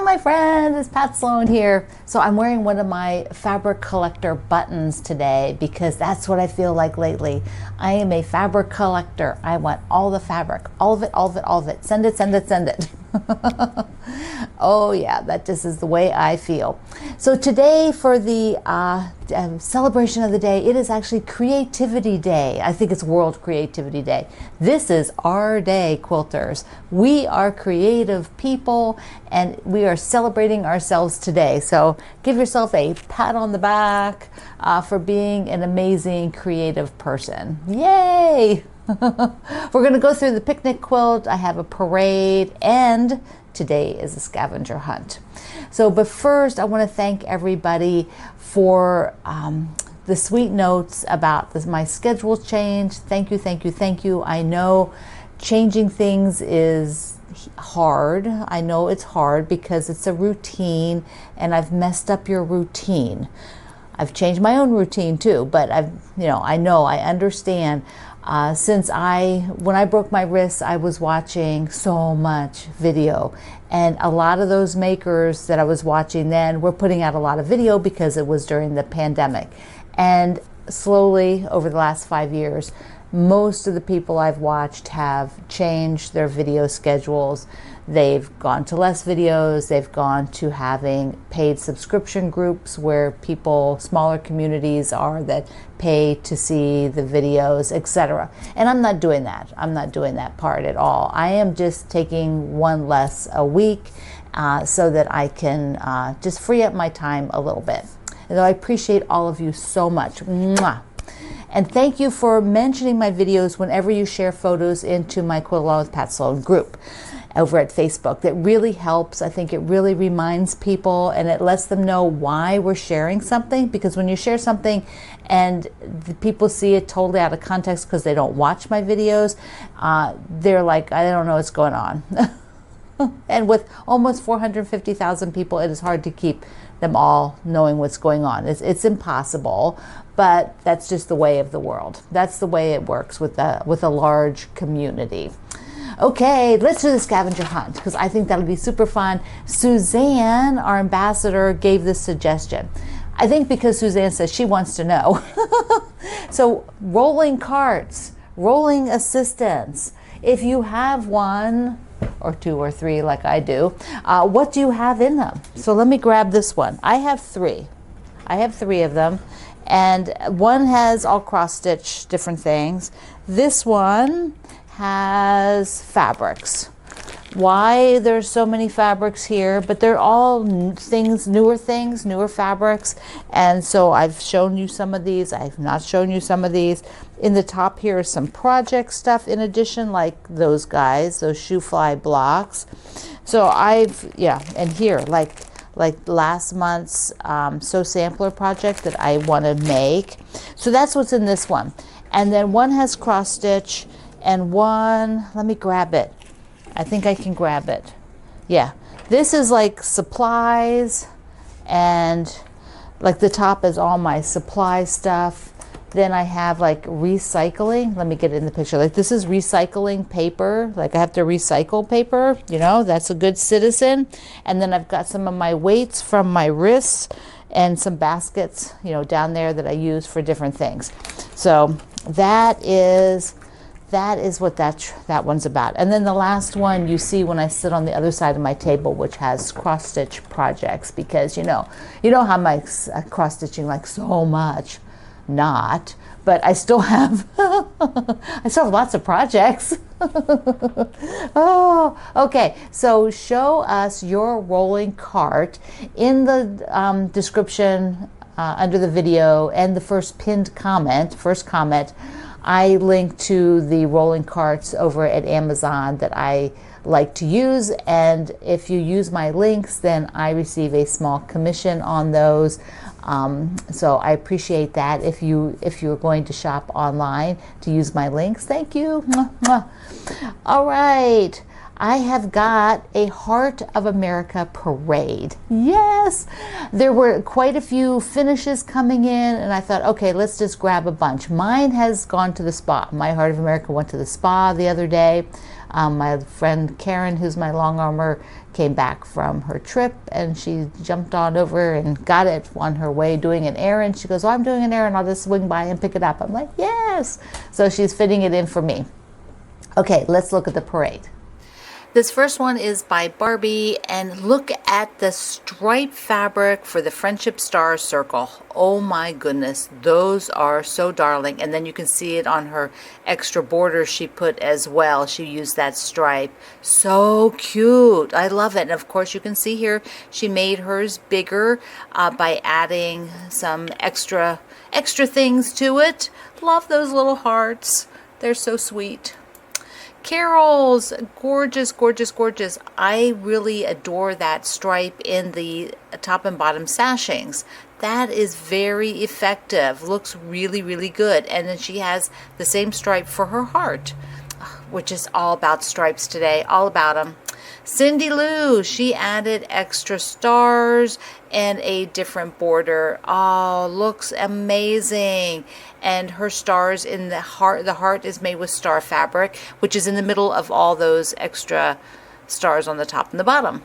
my friends, it's Pat Sloan here. So I'm wearing one of my fabric collector buttons today because that's what I feel like lately. I am a fabric collector. I want all the fabric, all of it, all of it, all of it. Send it, send it, send it. Oh yeah, that just is the way I feel. So today for the celebration of the day, it is actually Creativity Day. I think it's World Creativity Day. This is our day, quilters. We are creative people and we are celebrating ourselves today. So give yourself a pat on the back for being an amazing creative person. Yay! We're going to go through the picnic quilt. I have a parade, and today is a scavenger hunt. So, but first, I want to thank everybody for the sweet notes about my schedule change. Thank you, thank you, thank you. I know changing things is hard. I know it's hard because it's a routine, and I've messed up your routine. I've changed my own routine too, but I understand. When I broke my wrist, I was watching so much video, and a lot of those makers that I was watching then were putting out a lot of video because it was during the pandemic. And slowly over the last 5 years, most of the people I've watched have changed their video schedules. They've gone to less videos. They've gone to having paid subscription groups where people, smaller communities are that pay to see the videos, etc. And I'm not doing that. I'm not doing that part at all. I am just taking one less a week so that I can just free up my time a little bit. And I appreciate all of you so much. Mwah. And thank you for mentioning my videos whenever you share photos into my Quilt Along with Pat Sloan group over at Facebook. That really helps. I think it really reminds people and it lets them know why we're sharing something, because when you share something and the people see it totally out of context because they don't watch my videos, they're like, I don't know what's going on. And with almost 450,000 people, it is hard to keep them all knowing what's going on. It's impossible, but that's just the way of the world. That's the way it works with a large community. Okay, let's do the scavenger hunt because I think that'll be super fun. Suzanne, our ambassador, gave this suggestion. I think because Suzanne says she wants to know. So rolling carts, rolling assistants. If you have one, or two or three like I do, what do you have in them? So let me grab this one. I have three. I have three of them, and one has all cross-stitch different things. This one has fabrics. Why there's so many fabrics here, but they're all newer fabrics. And so I've shown you some of these. I've not shown you some of these. In the top here is some project stuff in addition, like those guys, those shoe fly blocks. So and here, like last month's Sew Sampler project that I want to make. So that's what's in this one. And then one has cross stitch and one, let me grab it. I think I can grab it. Yeah, this is like supplies, and like the top is all my supply stuff. Then I have like recycling. Let me get it in the picture. Like this is recycling paper. Like I have to recycle paper, that's a good citizen. And then I've got some of my weights from my wrists and some baskets, down there that I use for different things. So that is what that one's about. And then the last one you see when I sit on the other side of my table, which has cross-stitch projects, because you know how my cross-stitching like so much. Not, but I still have lots of projects. Oh, okay. So show us your rolling cart in the description under the video, and the first comment. I link to the rolling carts over at Amazon that I like to use, and if you use my links, then I receive a small commission on those. So I appreciate that if you're going to shop online to use my links. Thank you. Mwah, mwah. All right. I have got a Heart of America parade. Yes, there were quite a few finishes coming in, and I thought, okay, let's just grab a bunch. Mine has gone to the spa. My Heart of America went to the spa the other day. My friend Karen, who's my long armor, came back from her trip and she jumped on over and got it on her way doing an errand. She goes, oh, I'm doing an errand. I'll just swing by and pick it up. I'm like, yes. So she's fitting it in for me. Okay, let's look at the parade. This first one is by Barbie, and look at the stripe fabric for the Friendship Star Circle. Oh my goodness, those are so darling. And then you can see it on her extra border she put as well. She used that stripe. So cute. I love it. And of course you can see here she made hers bigger by adding some extra things to it. Love those little hearts. They're so sweet. Carols, gorgeous, gorgeous, gorgeous. I really adore that stripe in the top and bottom sashings. That is very effective. Looks really, really good. And then she has the same stripe for her heart, which is all about stripes today, all about them. Cindy Lou, she added extra stars and a different border. Oh, looks amazing. And her stars in the heart is made with star fabric, which is in the middle of all those extra stars on the top and the bottom.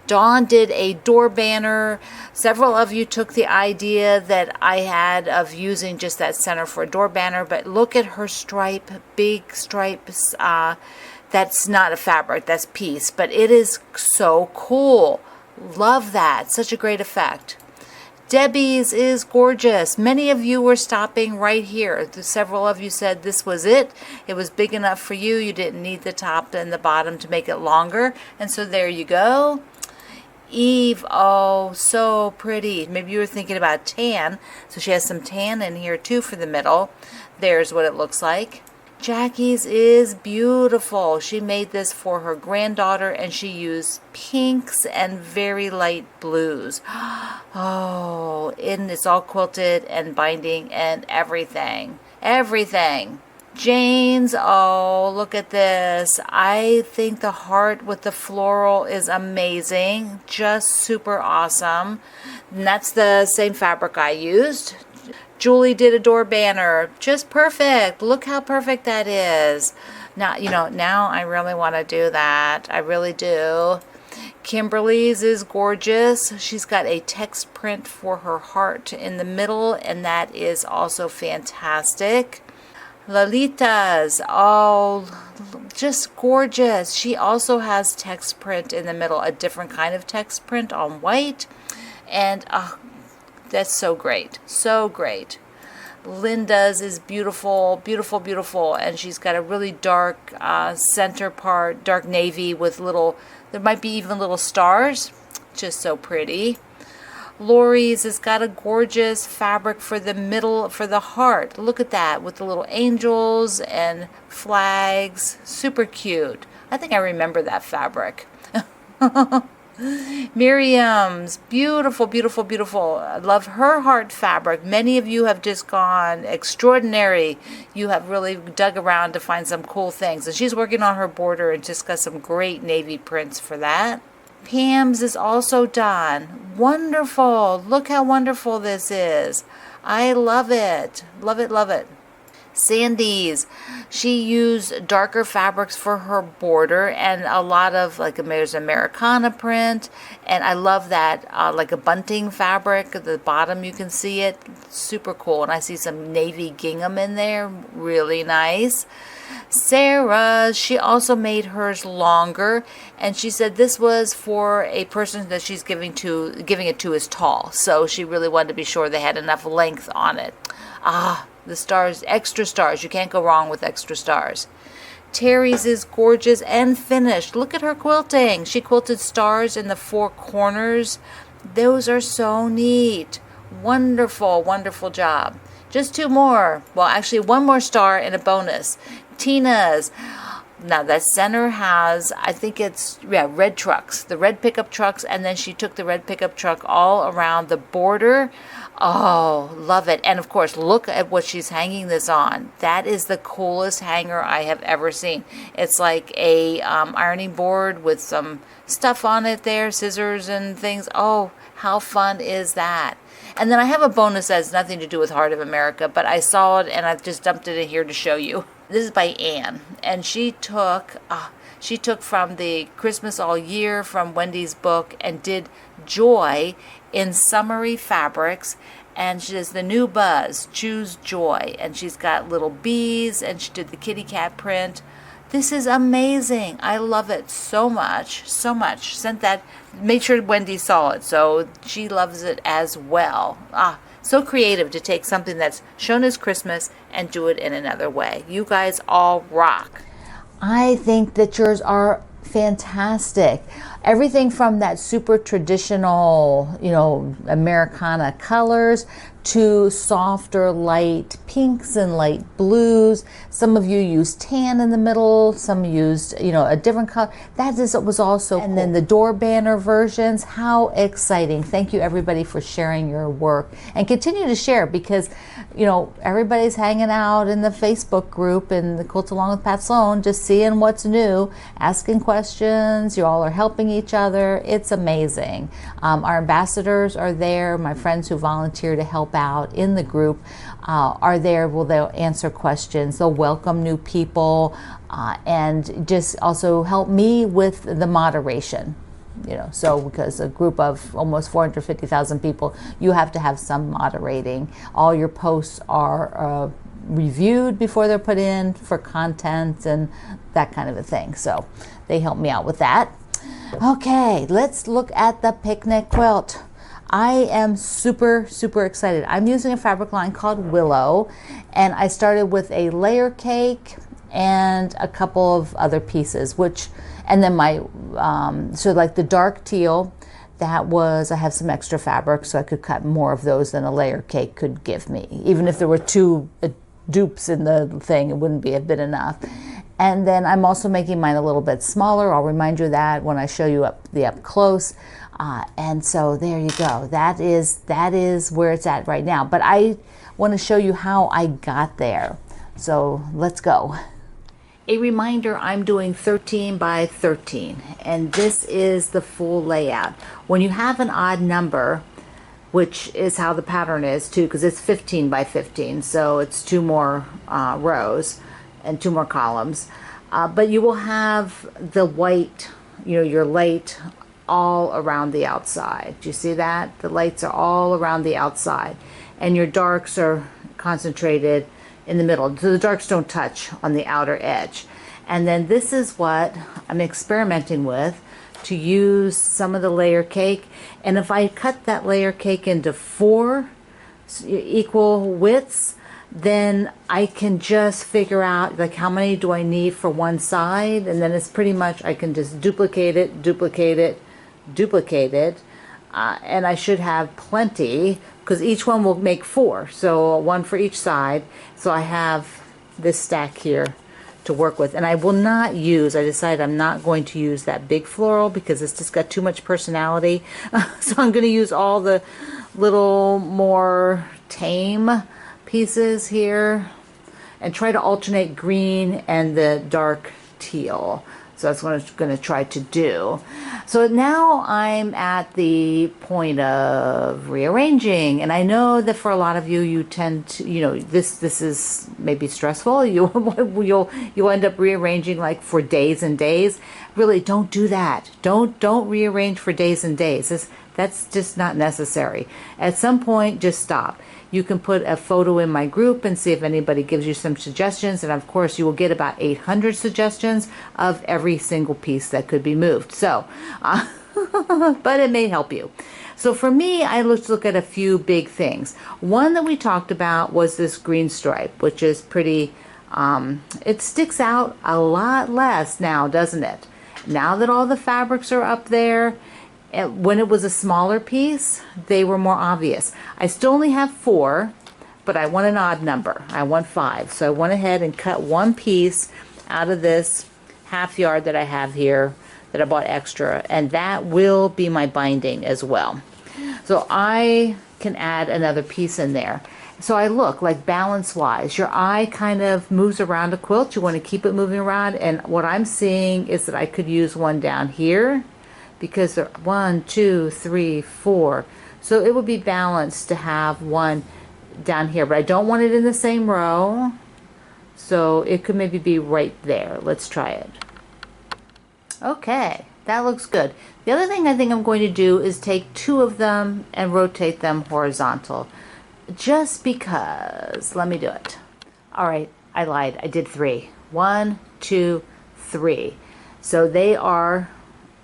Dawn did a door banner. Several of you took the idea that I had of using just that center for a door banner, but look at her stripe, big stripes. That's not a fabric, that's piece, but it is so cool. Love that. Such a great effect. Debbie's is gorgeous. Many of you were stopping right here. Several of you said this was it. It was big enough for you. You didn't need the top and the bottom to make it longer. And so there you go. Eve, oh, so pretty. Maybe you were thinking about tan. So she has some tan in here too for the middle. There's what it looks like. Jackie's is beautiful. She made this for her granddaughter and she used pinks and very light blues. Oh, and it's all quilted and binding and everything. Everything. Jane's, oh, look at this. I think the heart with the floral is amazing. Just super awesome. And that's the same fabric I used. Julie did a door banner. Just perfect. Look how perfect that is. Now, now I really want to do that. I really do. Kimberly's is gorgeous. She's got a text print for her heart in the middle, and that is also fantastic. Lolita's, oh, just gorgeous. She also has text print in the middle, a different kind of text print on white, and that's so great. So great. Linda's is beautiful, beautiful, beautiful. And she's got a really dark center part, dark navy with there might be even little stars. Just so pretty. Lori's has got a gorgeous fabric for the middle, for the heart. Look at that with the little angels and flags. Super cute. I think I remember that fabric. Miriam's, beautiful, beautiful, beautiful. I love her heart fabric. Many of you have just gone extraordinary. You have really dug around to find some cool things. And she's working on her border and just got some great navy prints for that. Pam's is also done. Wonderful. Look how wonderful this is. I love it. Love it, love it. Sandy's, she used darker fabrics for her border and a lot of there's Americana print, and I love that like a bunting fabric at the bottom. You can see it, super cool. And I see some navy gingham in there, really nice. Sarah, she also made hers longer, and she said this was for a person that she's giving it to is tall, so she really wanted to be sure they had enough length on it. The stars, extra stars. You can't go wrong with extra stars. Terry's is gorgeous and finished. Look at her quilting. She quilted stars in the four corners. Those are so neat. Wonderful, wonderful job. Just two more. Well, actually, one more star and a bonus. Tina's. Now, that center has, I think it's, red trucks. The red pickup trucks, and then she took the red pickup truck all around the border. Oh, love it. And, of course, look at what she's hanging this on. That is the coolest hanger I have ever seen. It's like a ironing board with some stuff on it there, scissors and things. Oh, how fun is that? And then I have a bonus that has nothing to do with Heart of America, but I saw it and I've just dumped it in here to show you. This is by Anne, and she took from the Christmas All Year from Wendy's book and did joy in summery fabrics. And she does the new buzz, choose joy, and she's got little bees, and she did the kitty cat print. This is amazing. I love it so much, so much. Sent that, made sure Wendy saw it, so she loves it as well. So creative to take something that's shown as Christmas and do it in another way. You guys all rock. I think that yours are fantastic. Everything from that super traditional, Americana colors to softer light pinks and light blues. Some of you used tan in the middle, some used, a different color. That was also cool. And then the door banner versions, how exciting. Thank you everybody for sharing your work, and continue to share, because everybody's hanging out in the Facebook group and the Quilts Along with Pat Sloan, just seeing what's new, asking questions. You all are helping each other. It's amazing. Our ambassadors are there. My friends who volunteer to help out in the group are there. They'll answer questions. They'll welcome new people, and just also help me with the moderation. So because a group of almost 450,000 people, you have to have some moderating. All your posts are reviewed before they're put in for content and that kind of a thing. So they help me out with that. Okay, let's look at the picnic quilt. I am super, super excited. I'm using a fabric line called Willow, and I started with a layer cake and a couple of other pieces, and then my, so like the dark teal, I have some extra fabric, so I could cut more of those than a layer cake could give me. Even if there were two dupes in the thing, it wouldn't have been enough. And then I'm also making mine a little bit smaller. I'll remind you of that when I show you up close. And so there you go. That is where it's at right now. But I want to show you how I got there. So let's go. A reminder, I'm doing 13 by 13, and this is the full layout. When you have an odd number, which is how the pattern is too, because it's 15 by 15, so it's 2 more rows and 2 more columns. But you will have the white, your light all around the outside. Do you see that? The lights are all around the outside, and your darks are concentrated in the middle. So the darks don't touch on the outer edge. And then this is what I'm experimenting with, to use some of the layer cake. And if I cut that layer cake into 4 equal widths, then I can just figure out like how many do I need for one side, and then it's pretty much I can just duplicate it, and I should have plenty, because each one will make 4, so 1 for each side. So I have this stack here to work with, and I decided I'm not going to use that big floral because it's just got too much personality. So I'm going to use all the little more tame pieces here and try to alternate green and the dark teal. So that's what I'm going to try to do. So now I'm at the point of rearranging, and I know that for a lot of you, you tend to, this is maybe stressful. You'll end up rearranging like for days and days. Really, don't do that. Don't rearrange for days and days. That's just not necessary. At some point, just stop. You can put a photo in my group and see if anybody gives you some suggestions. And of course, you will get about 800 suggestions of every single piece that could be moved. So, but it may help you. So for me, I look at a few big things. One that we talked about was this green stripe, which is pretty, it sticks out a lot less now, doesn't it? Now that all the fabrics are up there, when it was a smaller piece, they were more obvious. I still only have 4, but I want an odd number. I want 5. So I went ahead and cut one piece out of this half yard that I have here that I bought extra, and that will be my binding as well. So I can add another piece in there. So I look like balance-wise. Your eye kind of moves around a quilt. You want to keep it moving around, and what I'm seeing is that I could use one down here, because they're 1, 2, 3, 4. So it would be balanced to have one down here, but I don't want it in the same row. So it could maybe be right there. Let's try it. Okay, that looks good. The other thing I think I'm going to do is take 2 of them and rotate them horizontal. Just because. Let me do it. All right, I lied. I did 3. 1, 2, 3. So they are,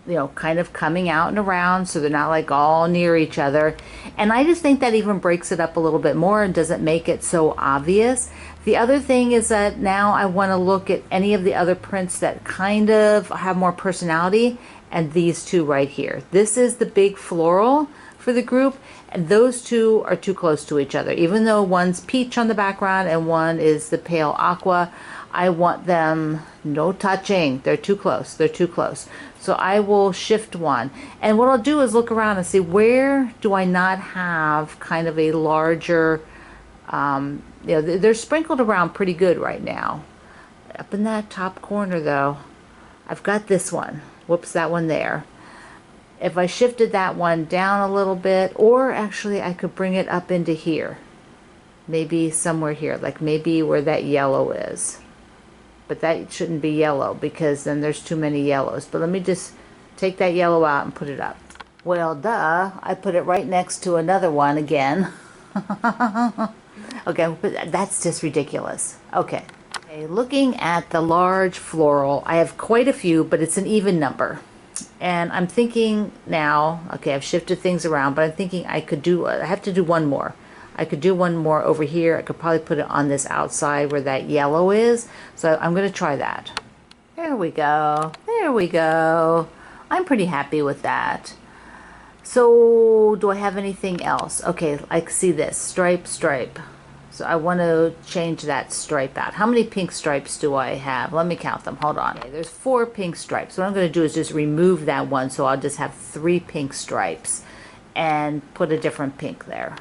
you know, kind of coming out and around, so they're not like all near each other. And I just think that even breaks it up a little bit more and doesn't make it so obvious. The other thing is that now I want to look at any of the other prints that kind of have more personality, and these 2 right here. This is the big floral for the group, and those 2 are too close to each other. Even though one's peach on the background and one is the pale aqua, I want them no touching. They're too close. They're too close. So I will shift one. And what I'll do is look around and see, where do I not have kind of a larger, you know, they're sprinkled around pretty good right now. Up in that top corner though, I've got this one. Whoops, that one there. If I shifted that one down a little bit, or actually I could bring it up into here. Maybe somewhere here, like maybe where that yellow is. But that shouldn't be yellow because then there's too many yellows. But let me just take that yellow out and put it up. Well, duh, I put it right next to another one again. Okay, but that's just ridiculous. Okay. Okay, looking at the large floral, I have quite a few, but it's an even number. And I'm thinking now, okay, I've shifted things around, but I'm thinking I have to do one more. I could do one more over here. I could probably put it on this outside where that yellow is. So I'm going to try that. There we go. There we go. I'm pretty happy with that. So do I have anything else? Okay, I see this. Stripe, stripe. So I want to change that stripe out. How many pink stripes do I have? Let me count them. Hold on. Okay, there's 4 pink stripes. What I'm going to do is just remove that one. So I'll just have 3 pink stripes and put a different pink there.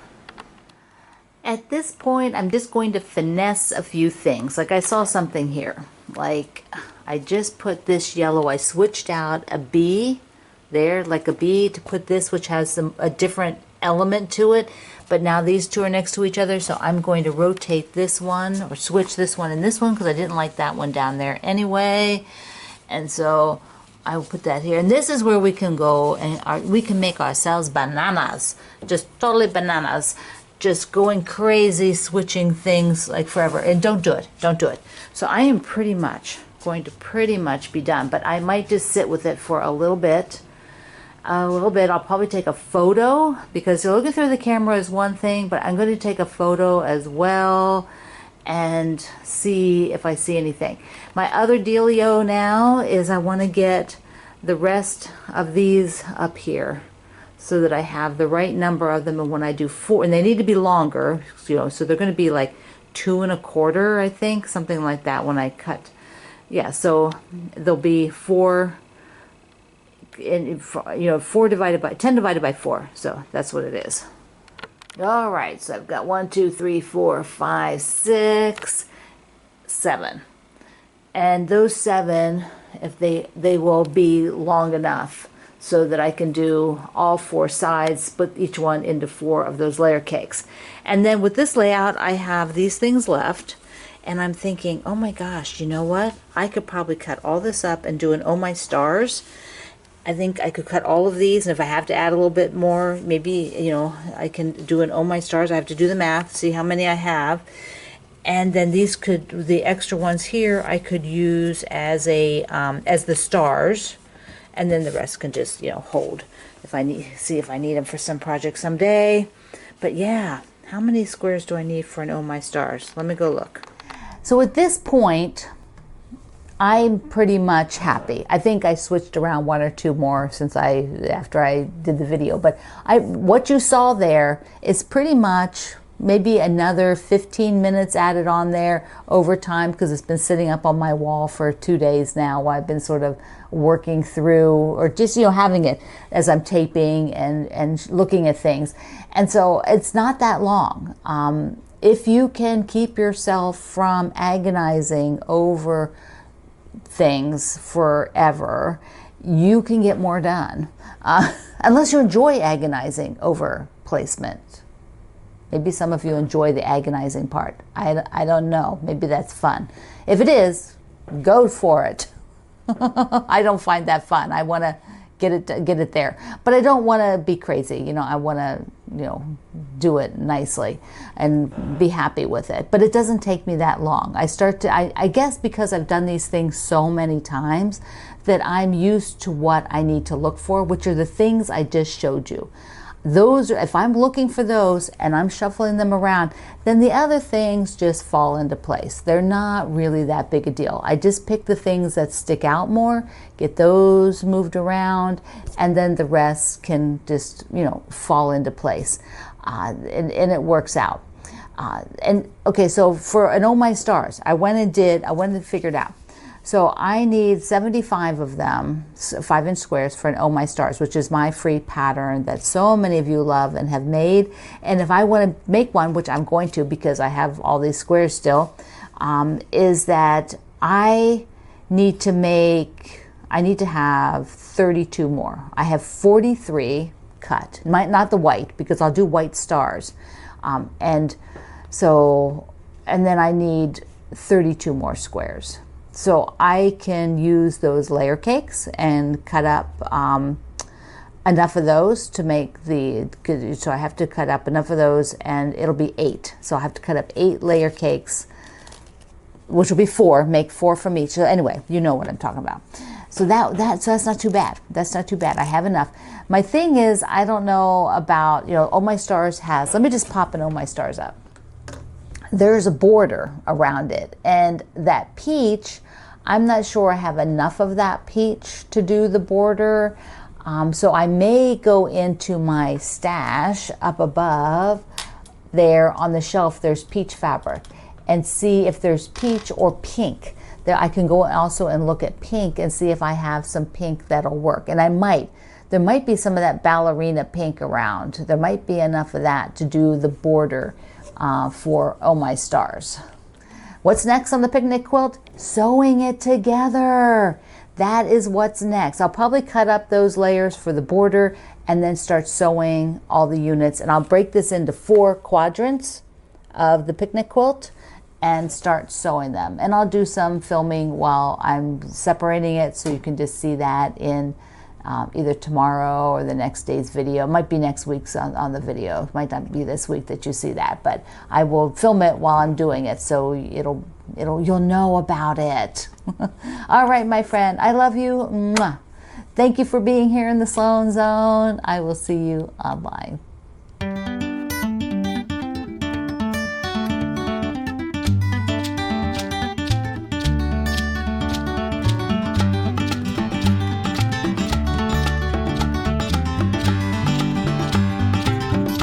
At this point, I'm just going to finesse a few things. Like I saw something here. Like I just put this yellow. I switched out a bee there, like a bee, to put this, which has a different element to it. But now these 2 are next to each other. So I'm going to rotate this one or switch this one and this one because I didn't like that one down there anyway. And so I will put that here. And this is where we can go and we can make ourselves bananas. Just totally bananas. Just going crazy, switching things like forever. And don't do it. Don't do it. So I am pretty much going to be done. But I might just sit with it for a little bit. I'll probably take a photo because looking through the camera is one thing, but I'm going to take a photo as well and see if I see anything. My other dealio now is I want to get the rest of these up here so that I have the right number of them. And when I do 4, and they need to be longer, you know, so they're going to be like 2 1/4, I think, something like that when I cut. Yeah, so there'll be 4. And you know, 4 divided by 10 divided by 4, so that's what it is. All right, so I've got 1 2 3 4 5 6 7, and those 7, if they will be long enough so that I can do all 4 sides, split each one into 4 of those layer cakes. And then with this layout, I have these things left, and I'm thinking, oh my gosh, you know what, I could probably cut all this up and do an Oh My Stars. I think I could cut all of these, and if I have to add a little bit more, maybe, you know, I can do an Oh My Stars. I have to do the math, see how many I have. And then these could, the extra ones here, I could use as a as the stars, and then the rest can just, you know, hold if I need, see if I need them for some project someday. But yeah, how many squares do I need for an Oh My Stars? Let me go look. So at this point, I'm pretty much happy. I think I switched around 1 or 2 more since after I did the video, but what you saw there is pretty much maybe another 15 minutes added on there over time because it's been sitting up on my wall for 2 days now while I've been sort of working through, or just, you know, having it as I'm taping and looking at things. And so it's not that long. If you can keep yourself from agonizing over things forever, you can get more done, unless you enjoy agonizing over placement. Maybe some of you enjoy the agonizing part. I don't know. Maybe that's fun. If it is, go for it. I don't find that fun. I want to get it there, but I don't want to be crazy. You know, I want to, you know, do it nicely and be happy with it. But it doesn't take me that long. I guess because I've done these things so many times that I'm used to what I need to look for, which are the things I just showed you. Those, if I'm looking for those and I'm shuffling them around, then the other things just fall into place. They're not really that big a deal. I just pick the things that stick out more, get those moved around, and then the rest can just, you know, fall into place. And it works out. And okay, so for an Oh My Stars, I went and figured out. So I need 75 of them, 5-inch squares for an Oh My Stars, which is my free pattern that so many of you love and have made. And if I want to make one, which I'm going to because I have all these squares still, is that I need to have 32 more. I have 43 cut, not the white, because I'll do white stars. And then I need 32 more squares. So I can use those layer cakes and cut up enough of those to make so I have to cut up enough of those, and it'll be 8. So I have to cut up 8 layer cakes, which will be 4, make 4 from each. So anyway, you know what I'm talking about. So so that's not too bad. That's not too bad. I have enough. My thing is, I don't know about, you know, Oh My Stars has, let me just pop an Oh My Stars up. There's a border around it, and that peach, I'm not sure I have enough of that peach to do the border, so I may go into my stash up above there on the shelf. There's peach fabric, and see if there's peach or pink. There I can go also and look at pink and see if I have some pink that'll work, and there might be some of that ballerina pink around. There might be enough of that to do the border for Oh My Stars. What's next on the picnic quilt? Sewing it together. That is what's next. I'll probably cut up those layers for the border and then start sewing all the units. And I'll break this into 4 quadrants of the picnic quilt and start sewing them. And I'll do some filming while I'm separating it, so you can just see that in either tomorrow or the next day's video. It might be next week's on the video. It might not be this week that you see that, but I will film it while I'm doing it, so you'll know about it. All right, my friend, I love you. Mwah. Thank you for being here in the Sloan Zone. I will see you online.